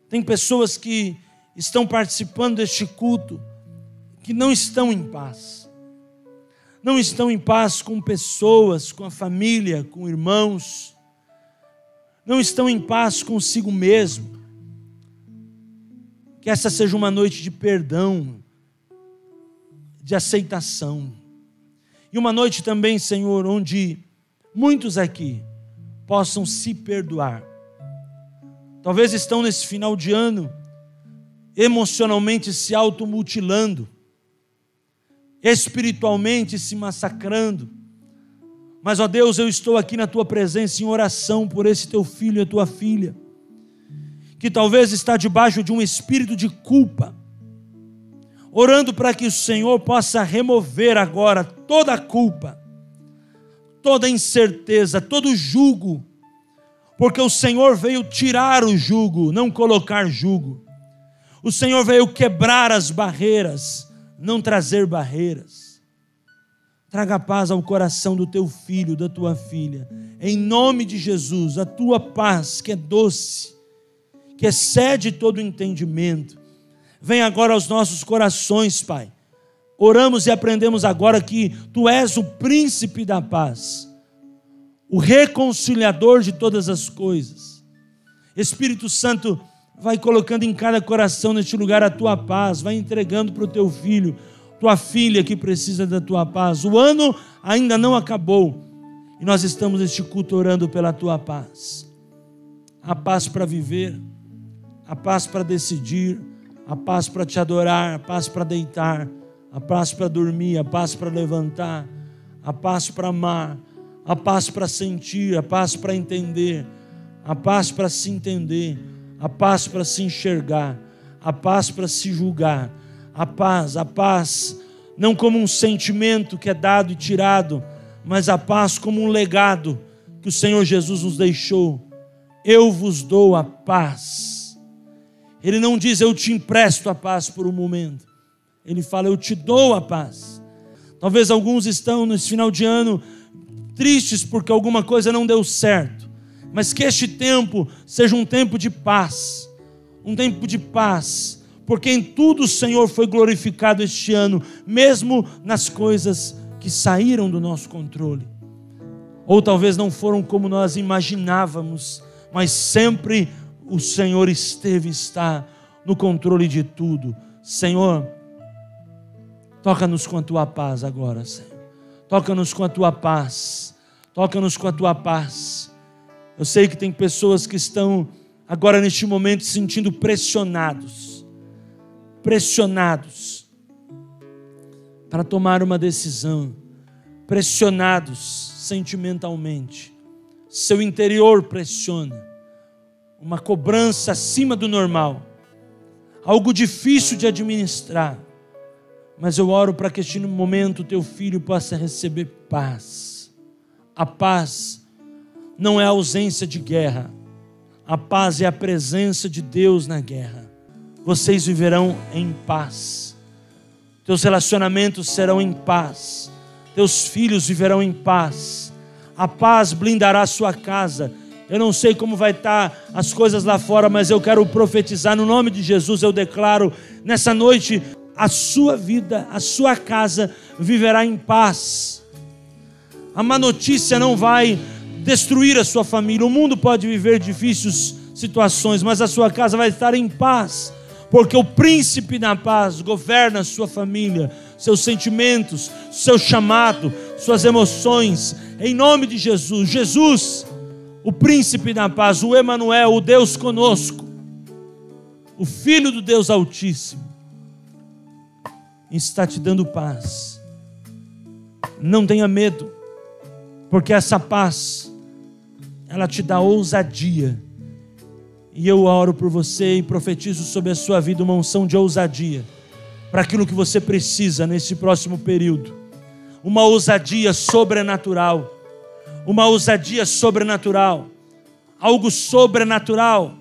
tem pessoas que estão participando deste culto que não estão em paz. Não estão em paz com pessoas, com a família, com irmãos. Não estão em paz consigo mesmo. Que essa seja uma noite de perdão, de aceitação. E uma noite também, Senhor, onde muitos aqui possam se perdoar. Talvez estão nesse final de ano emocionalmente se automutilando, espiritualmente se massacrando. Mas, ó Deus, eu estou aqui na tua presença em oração por esse teu filho e a tua filha, que talvez está debaixo de um espírito de culpa, orando para que o Senhor possa remover agora toda a culpa, toda a incerteza, todo o jugo, porque o Senhor veio tirar o jugo, não colocar jugo. O Senhor veio quebrar as barreiras, não trazer barreiras. Traga paz ao coração do teu filho, da tua filha, em nome de Jesus. A tua paz que é doce, que excede todo entendimento, vem agora aos nossos corações, Pai. Oramos e aprendemos agora que tu és o príncipe da paz, o reconciliador de todas as coisas. Espírito Santo, vai colocando em cada coração neste lugar a tua paz, vai entregando para o teu filho, tua filha que precisa da tua paz. O ano ainda não acabou e nós estamos neste culto orando pela tua paz. A paz para viver, a paz para decidir, a paz para te adorar, a paz para deitar, a paz para dormir, a paz para levantar, a paz para amar, a paz para sentir, a paz para entender, a paz para se entender, a paz para se enxergar, a paz para se julgar, a paz não como um sentimento que é dado e tirado, mas a paz como um legado que o Senhor Jesus nos deixou. Eu vos dou a paz. Ele não diz eu te empresto a paz por um momento, ele fala eu te dou a paz. Talvez alguns estão nesse final de ano tristes porque alguma coisa não deu certo, mas que este tempo seja um tempo de paz, porque em tudo o Senhor foi glorificado este ano, mesmo nas coisas que saíram do nosso controle, ou talvez não foram como nós imaginávamos, mas sempre o Senhor está no controle de tudo. Senhor, toca-nos com a tua paz agora, Senhor. Toca-nos com a tua paz. Toca-nos com a tua paz. Eu sei que tem pessoas que estão agora neste momento se sentindo pressionados para tomar uma decisão, pressionados sentimentalmente. Seu interior pressiona, uma cobrança acima do normal, algo difícil de administrar. Mas eu oro para que este momento teu filho possa receber paz. A paz não é a ausência de guerra, a paz é a presença de Deus na guerra. Vocês viverão em paz, teus relacionamentos serão em paz, teus filhos viverão em paz, a paz blindará a sua casa. Eu não sei como vai estar as coisas lá fora, mas eu quero profetizar no nome de Jesus. Eu declaro nessa noite, a sua vida, a sua casa viverá em paz. A má notícia não vai destruir a sua família. O mundo pode viver difíceis situações, mas a sua casa vai estar em paz, porque o príncipe da paz governa a sua família, seus sentimentos, seu chamado, suas emoções, em nome de Jesus. Jesus, o príncipe da paz, o Emanuel, o Deus conosco, o Filho do Deus Altíssimo, está te dando paz. Não tenha medo, porque essa paz, ela te dá ousadia. E eu oro por você e profetizo sobre a sua vida uma unção de ousadia para aquilo que você precisa nesse próximo período. Uma ousadia sobrenatural, algo sobrenatural.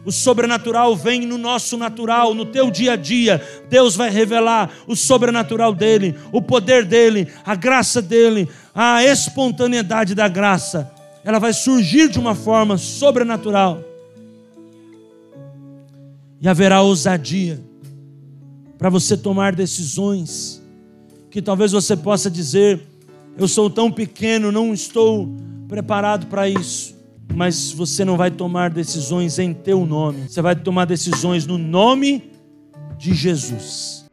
O sobrenatural vem no nosso natural, no teu dia a dia. Deus vai revelar o sobrenatural dele, o poder dele, a graça dele, a espontaneidade da graça. Ela vai surgir de uma forma sobrenatural. E haverá ousadia para você tomar decisões que talvez você possa dizer: eu sou tão pequeno, não estou preparado para isso. Mas você não vai tomar decisões em teu nome, você vai tomar decisões no nome de Jesus.